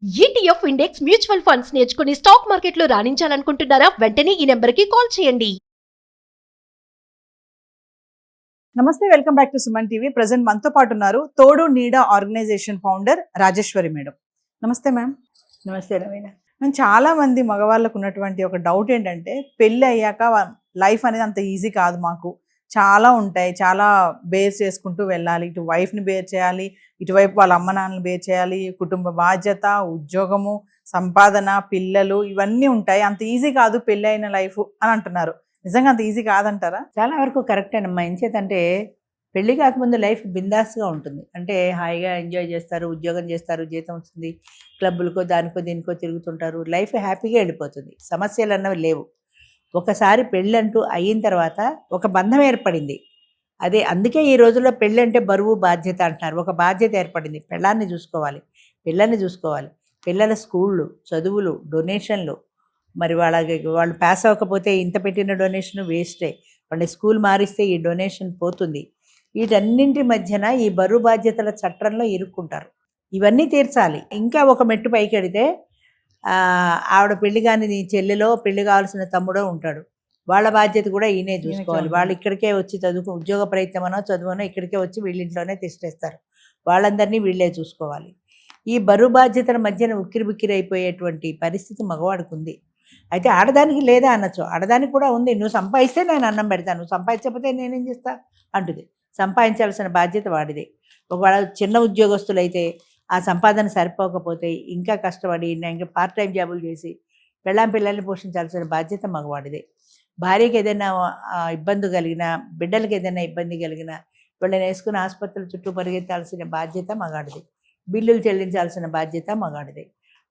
ETF index mutual funds నేర్చుకుని stock మార్కెట్లో రాణించాలనుకుంటున్నారా? వెంటనే ఈ నెంబర్కి కాల్ చేయండి. నమస్తే, welcome back to Suman TV. Present మనతో పాటు ఉన్నారు తోడు నీడ ఆర్గనైజేషన్ ఫౌండర్ రాజేశ్వరి మేడం. నమస్తే మ్యామ్. నమస్తే రవీణ. మేము చాలా మంది మగవాళ్ళకు ఉన్నటువంటి ఒక డౌట్ ఏంటంటే, పెళ్ళి అయ్యాక లైఫ్ అనేది అంత ఈజీ కాదు, మాకు చాలా ఉంటాయి, చాలా బేర్ చేసుకుంటూ వెళ్ళాలి. ఇటు వైఫ్ని బేర్ చేయాలి, ఇటువైపు వాళ్ళ అమ్మ నాన్నని బేర్ చేయాలి, కుటుంబ బాధ్యత, ఉద్యోగము, సంపాదన, పిల్లలు, ఇవన్నీ ఉంటాయి. అంత ఈజీ కాదు పెళ్ళి అయిన లైఫ్ అని అంటున్నారు. నిజంగా అంత ఈజీ కాదంటారా? చాలా వరకు కరెక్టేనమ్మా. ఎంచేతంటే పెళ్లి కాకముందు లైఫ్ బిందాస్గా ఉంటుంది. అంటే హాయిగా ఎంజాయ్ చేస్తారు, ఉద్యోగం చేస్తారు, జీతం వస్తుంది, క్లబ్బులకో దానికో దీనికో తిరుగుతుంటారు, లైఫ్ హ్యాపీగా వెళ్ళిపోతుంది, సమస్యలు అన్నవి లేవు. ఒకసారి పెళ్ళంటూ అయిన తర్వాత ఒక బంధం ఏర్పడింది. అదే అందుకే ఈ రోజుల్లో పెళ్ళి అంటే బరువు బాధ్యత అంటున్నారు. ఒక బాధ్యత ఏర్పడింది. పెళ్ళాన్ని చూసుకోవాలి, పిల్లల్ని చూసుకోవాలి, పిల్లల స్కూళ్ళు, చదువులు, డొనేషన్లు. మరి వాళ్ళు పాస్ అవ్వకపోతే ఇంత పెట్టిన డొనేషన్ వేస్టే, వాళ్ళని స్కూల్ మారిస్తే ఈ డొనేషన్ పోతుంది. వీటన్నింటి మధ్యన ఈ బరువు బాధ్యతల చట్రంలో ఇరుక్కుంటారు. ఇవన్నీ తీర్చాలి. ఇంకా ఒక మెట్టు పైకి వెడితే ఆవిడ పెళ్లి కాని నీ చెల్లెలో, పెళ్లి కావాల్సిన తమ్ముడో ఉంటాడు, వాళ్ళ బాధ్యత కూడా ఈయనే చూసుకోవాలి. వాళ్ళు ఇక్కడికే వచ్చి ఉద్యోగ ప్రయత్నమనో చదువునో ఇక్కడికే వచ్చి వీళ్ళింట్లోనే తిష్టేస్తారు, వాళ్ళందరినీ వీళ్ళే చూసుకోవాలి. ఈ బరువు బాధ్యతల మధ్యన ఉక్కిరి బిక్కిరి అయిపోయేటువంటి పరిస్థితి మగవాడికి ఉంది. అయితే ఆడదానికి లేదా అనొచ్చు, ఆడదానికి కూడా ఉంది. నువ్వు సంపాదిస్తే నేను అన్నం పెడతాను, నువ్వు సంపాదించకపోతే నేనేం చేస్తా అంటుంది. సంపాదించాల్సిన బాధ్యత వాడిదే. ఒకవేళ చిన్న ఉద్యోగస్తులైతే ఆ సంపాదన సరిపోకపోతే ఇంకా కష్టపడి ఇంకా పార్ట్ టైం జాబులు చేసి పిల్లల్ని పోషించాల్సిన బాధ్యత మగవాడిదే. భార్యకి ఏదైనా ఇబ్బంది కలిగినా, బిడ్డలకి ఏదైనా ఇబ్బంది కలిగినా వీళ్ళని వేసుకుని ఆసుపత్రుల చుట్టూ పరిగెత్తాల్సిన బాధ్యత మగాడిదే. బిల్లులు చెల్లించాల్సిన బాధ్యత మగాడిదే.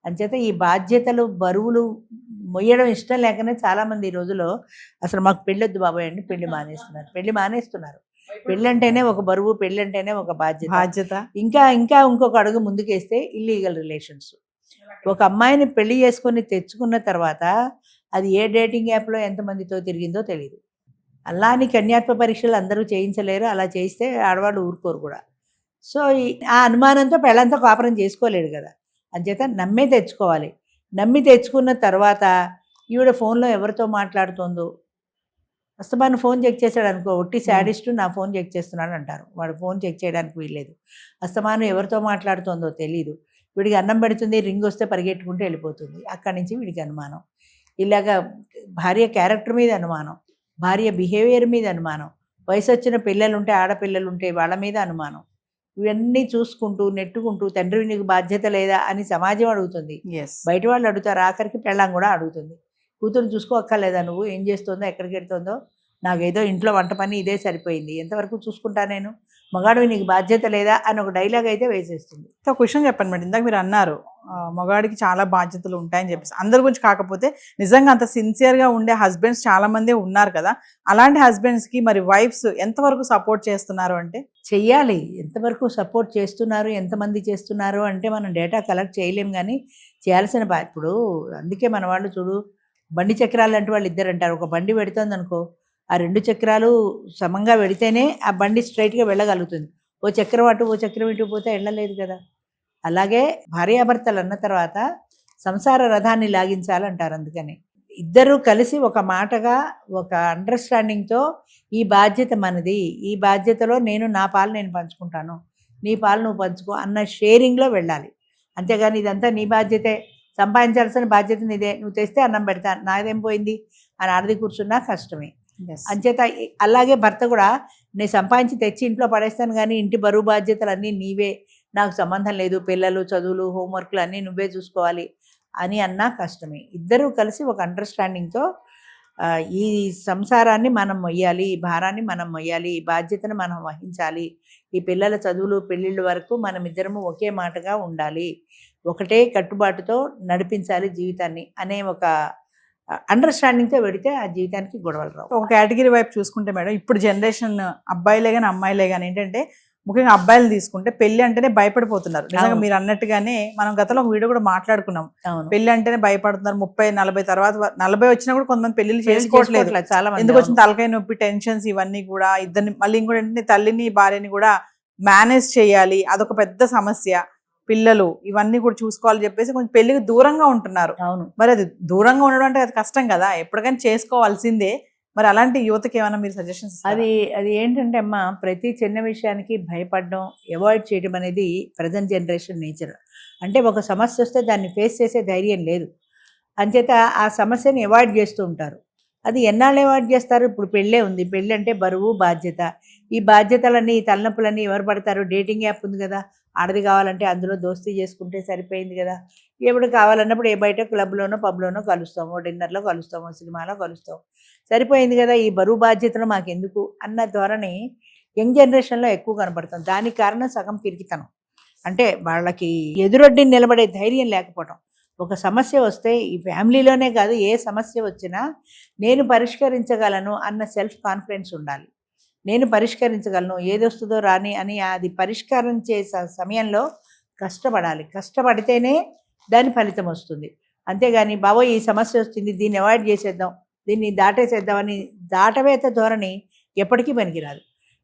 అంచేత ఈ బాధ్యతలు, బరువులు మొయ్యడం ఇష్టం లేకనే చాలామంది ఈ రోజులో అసలు మాకు పెళ్ళొద్దు బాబాయ్ అండి పెళ్లి మానేస్తున్నారు. పెళ్ళంటేనే ఒక బరువు, పెళ్ళంటేనే ఒక బాధ్యత. ఇంకా ఇంకొక అడుగు ముందుకేస్తే ఇల్లీగల్ రిలేషన్స్. ఒక అమ్మాయిని పెళ్లి చేసుకొని తెచ్చుకున్న తర్వాత అది ఏ డేటింగ్ యాప్లో ఎంతమందితో తిరిగిందో తెలియదు. అలాని కన్యాత్మ పరీక్షలు అందరూ చేయించలేరు, అలా చేయిస్తే ఆడవాళ్ళు ఊరుకోరు కూడా. సో ఆ అనుమానంతో పెళ్ళంతా కాపురం చేసుకోలేడు కదా. అంచేత నమ్మే తెచ్చుకోవాలి. నమ్మి తెచ్చుకున్న తర్వాత ఈవిడ ఫోన్లో ఎవరితో మాట్లాడుతుందో, అస్తమాను ఫోన్ చెక్ చేశాడు అనుకో, ఒట్టి శాడిస్టు నా ఫోన్ చెక్ చేస్తున్నాడు అంటారు. వాడు ఫోన్ చెక్ చేయడానికి వీల్లేదు. అస్తమాను ఎవరితో మాట్లాడుతుందో తెలీదు. వీడికి అన్నం పెడుతుంది, రింగ్ వస్తే పరిగెట్టుకుంటూ వెళ్ళిపోతుంది. అక్కడి నుంచి వీడికి అనుమానం. ఇలాగా భార్య క్యారెక్టర్ మీద అనుమానం, భార్య బిహేవియర్ మీద అనుమానం, వయసు వచ్చిన పిల్లలు ఉంటే, ఆడపిల్లలు ఉంటే వాళ్ళ మీద అనుమానం. ఇవన్నీ చూసుకుంటూ నెట్టుకుంటూ తండ్రి నీకు బాధ్యత లేదా అని సమాజం అడుగుతుంది, బయట వాళ్ళు అడుగుతారు, ఆఖరికి పెళ్ళాం కూడా అడుగుతుంది. కూతురు చూసుకోక్కర్లేదా, నువ్వు ఏం చేస్తుందో, ఎక్కడికి వెళ్తుందో, నాకేదో ఇంట్లో వంట పని ఇదే సరిపోయింది, ఎంతవరకు చూసుకుంటా నేను, మగాడివి నీకు బాధ్యత లేదా అని ఒక డైలాగ్ అయితే వేసేస్తుంది. ఒక విషయం చెప్పండి మేడం, ఇందాక మీరు అన్నారు మగాడికి చాలా బాధ్యతలు ఉంటాయని చెప్పేసి. అందరి గురించి కాకపోతే నిజంగా అంత సిన్సియర్గా ఉండే హస్బెండ్స్ చాలా మంది ఉన్నారు కదా. అలాంటి హస్బెండ్స్కి మరి వైఫ్స్ ఎంతవరకు సపోర్ట్ చేస్తున్నారు అంటే? చెయ్యాలి. ఎంతవరకు సపోర్ట్ చేస్తున్నారు, ఎంతమంది చేస్తున్నారు అంటే మనం డేటా కలెక్ట్ చేయలేం, కానీ చేయాల్సిన ఇప్పుడు అందుకే మన వాళ్ళు చూడు, బండి చక్రాలు అంటే వాళ్ళు ఇద్దరు అంటారు. ఒక బండి పెడుతుంది అనుకో, ఆ రెండు చక్రాలు సమంగా పెడితేనే ఆ బండి స్ట్రైట్గా వెళ్ళగలుగుతుంది. ఓ చక్రం అటు ఓ చక్రం ఇటు పోతే వెళ్ళలేదు కదా. అలాగే భార్యాభర్తలు అన్న తర్వాత సంసార రథాన్ని లాగించాలంటారు. అందుకని ఇద్దరూ కలిసి ఒక మాటగా, ఒక అండర్స్టాండింగ్తో ఈ బాధ్యత మనది, ఈ బాధ్యతలో నా పాలు నేను పంచుకుంటాను, నీ పాలు నువ్వు పంచుకో అన్న షేరింగ్లో వెళ్ళాలి. అంతేగాని ఇదంతా నీ బాధ్యతే, సంపాదించాల్సిన బాధ్యత నీదే, నువ్వు తెస్తే అన్నం పెడతా, నాదేం పోయింది అని ఆడది కూర్చున్నా కష్టమే. అంచేత అలాగే భర్త కూడా నేను సంపాదించి తెచ్చి ఇంట్లో పడేస్తాను, కానీ ఇంటి బరువు బాధ్యతలు అన్నీ నీవే, నాకు సంబంధం లేదు, పిల్లలు, చదువులు, హోంవర్క్లు అన్నీ నువ్వే చూసుకోవాలి అని అన్నా కష్టమే. ఇద్దరూ కలిసి ఒక అండర్స్టాండింగ్తో ఈ సంసారాన్ని మనం మొయ్యాలి, ఈ భారాన్ని మనం మొయ్యాలి, ఈ బాధ్యతను మనం వహించాలి, ఈ పిల్లల చదువులు పెళ్ళిళ్ళ వరకు మనం ఇద్దరము ఒకే మాటగా ఉండాలి, ఒకటే కట్టుబాటుతో నడిపించాలి జీవితాన్ని అనే ఒక అండర్స్టాండింగ్తో పెడితే ఆ జీవితానికి గొడవలు రావు. ఒక కేటగిరీ వైపు చూసుకుంటే మేడం, ఇప్పుడు జనరేషన్ అబ్బాయిలే కానీ అమ్మాయిలే కానీ ఏంటంటే, ముఖ్యంగా అబ్బాయిలు తీసుకుంటే పెళ్లి అంటేనే భయపడిపోతున్నారు. నిజంగా మీరు అన్నట్టుగానే మనం గతంలో ఒక వీడియో కూడా మాట్లాడుకున్నాం, పెళ్లి అంటేనే భయపడుతున్నారు. 30-40 తర్వాత 40 వచ్చినా కూడా కొంతమంది పెళ్లిళ్ళు చేసుకోవట్లేదు. చాలా ఎందుకు వచ్చిన తలకాయ నొప్పి, టెన్షన్స్, ఇవన్నీ కూడా ఇద్దరిని, మళ్ళీ ఇంకోటి ఏంటంటే తల్లిని భార్యని కూడా మేనేజ్ చేయాలి, అదొక పెద్ద సమస్య. పిల్లలు ఇవన్నీ కూడా చూసుకోవాలని చెప్పేసి కొంచెం పెళ్లికి దూరంగా ఉంటున్నారు. అవును. మరి అది దూరంగా ఉండడం అంటే అది కష్టం కదా, ఎప్పటికైనా చేసుకోవాల్సిందే. మరి అలాంటి యువతకి ఏమైనా మీరు సజెషన్స్? అది ఏంటంటే అమ్మా, ప్రతి చిన్న విషయానికి భయపడడం, అవాయిడ్ చేయడం అనేది ప్రజెంట్ జనరేషన్ నేచర్. అంటే ఒక సమస్య వస్తే దాన్ని ఫేస్ చేసే ధైర్యం లేదు, అంచేత ఆ సమస్యని అవాయిడ్ చేస్తూ ఉంటారు. అది ఎన్నాళ్ళు అవాయిడ్ చేస్తారు? ఇప్పుడు పెళ్ళే ఉంది, పెళ్ళి అంటే బరువు బాధ్యత. ఈ బాధ్యతలన్నీ, ఈ తలనొప్పులన్నీ ఎవరు పడతారు? డేటింగ్ యాప్ ఉంది కదా, ఆడది కావాలంటే అందులో దోస్తీ చేసుకుంటే సరిపోయింది కదా. ఎప్పుడు కావాలన్నప్పుడు ఏ బయట క్లబ్లోనో పబ్లోనో కలుస్తామో, డిన్నర్లో కలుస్తామో, సినిమాలో కలుస్తాం, సరిపోయింది కదా, ఈ బరువు బాధ్యతలు మాకెందుకు అన్న ధోరణి యంగ్ జనరేషన్లో ఎక్కువ కనబడుతుంది. దానికి కారణం సగం పిరికితనం. అంటే వాళ్ళకి ఎదురొడ్డిని నిలబడే ధైర్యం లేకపోవడం. ఒక సమస్య వస్తే ఈ ఫ్యామిలీలోనే కాదు, ఏ సమస్య వచ్చినా నేను పరిష్కరించగలను అన్న సెల్ఫ్ కాన్ఫిడెన్స్ ఉండాలి. నేను పరిష్కరించగలను, ఏది వస్తుందో రాని అని అది పరిష్కారం చేసే సమయంలో కష్టపడాలి. కష్టపడితేనే దాని ఫలితం వస్తుంది. అంతేగాని బాబోయ్ ఈ సమస్య వచ్చింది, దీన్ని అవాయిడ్ చేసేద్దాం, దీన్ని దాటేసేద్దామని దాటవేత ధోరణి ఎప్పటికీ పనికిరాదు.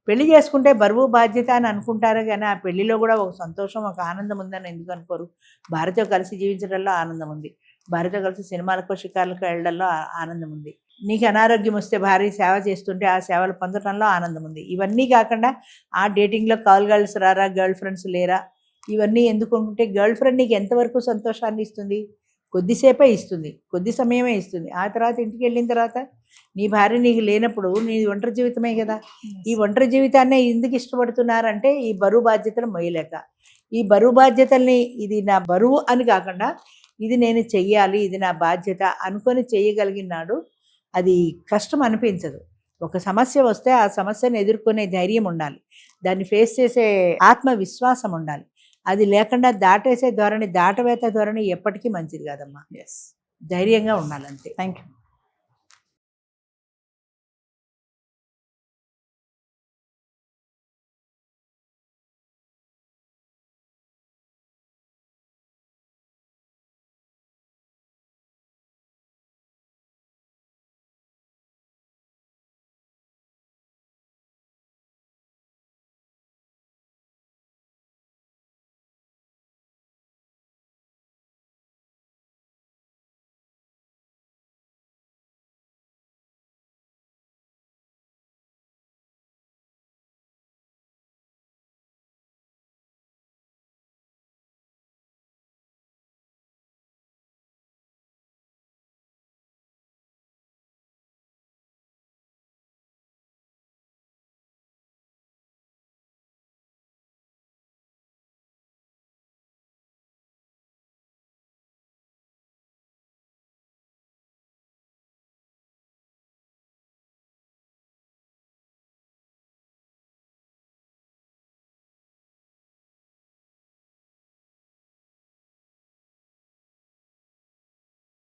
పెళ్లి చేసుకుంటే బరువు బాధ్యత అని అనుకుంటారు, కానీ ఆ పెళ్లిలో కూడా ఒక సంతోషం, ఒక ఆనందం ఉందని ఎందుకు అనుకోరు? భార్యతో కలిసి జీవించడంలో ఆనందం ఉంది, భార్యతో కలిసి సినిమాలకు షికార్లకు వెళ్ళడంలో ఆనందం ఉంది, నీకు అనారోగ్యం వస్తే భార్య సేవ చేస్తుంటే ఆ సేవలు పొందడంలో ఆనందం ఉంది. ఇవన్నీ కాకుండా ఆ డేటింగ్లో కాల్ గర్ల్స్ రారా, గర్ల్ ఫ్రెండ్స్ లేరా, ఇవన్నీ ఎందుకు అనుకుంటే, గర్ల్ ఫ్రెండ్ నీకు ఎంతవరకు సంతోషాన్ని ఇస్తుంది? కొద్దిసేపే ఇస్తుంది, కొద్ది సమయమే ఇస్తుంది. ఆ తర్వాత ఇంటికి వెళ్ళిన తర్వాత నీ భార్య నీకు లేనప్పుడు నీ ఒంటరి జీవితమే కదా. ఈ ఒంటరి జీవితాన్నే ఎందుకు ఇష్టపడుతున్నారంటే ఈ బరువు బాధ్యతలు మొయ్యలేక. ఈ బరువు బాధ్యతల్ని ఇది నా బరువు అని కాకుండా ఇది నేను చెయ్యాలి, ఇది నా బాధ్యత అనుకొని చేయగలిగినాడు అది కష్టం అనిపించదు. ఒక సమస్య వస్తే ఆ సమస్యను ఎదుర్కొనే ధైర్యం ఉండాలి, దాన్ని ఫేస్ చేసే ఆత్మవిశ్వాసం ఉండాలి. అది లేకుండా దాటేసే ధోరణి, దాటవేత ధోరణి ఎప్పటికీ మంచిది కాదమ్మా. ధైర్యంగా ఉండాలంతే. Thank you.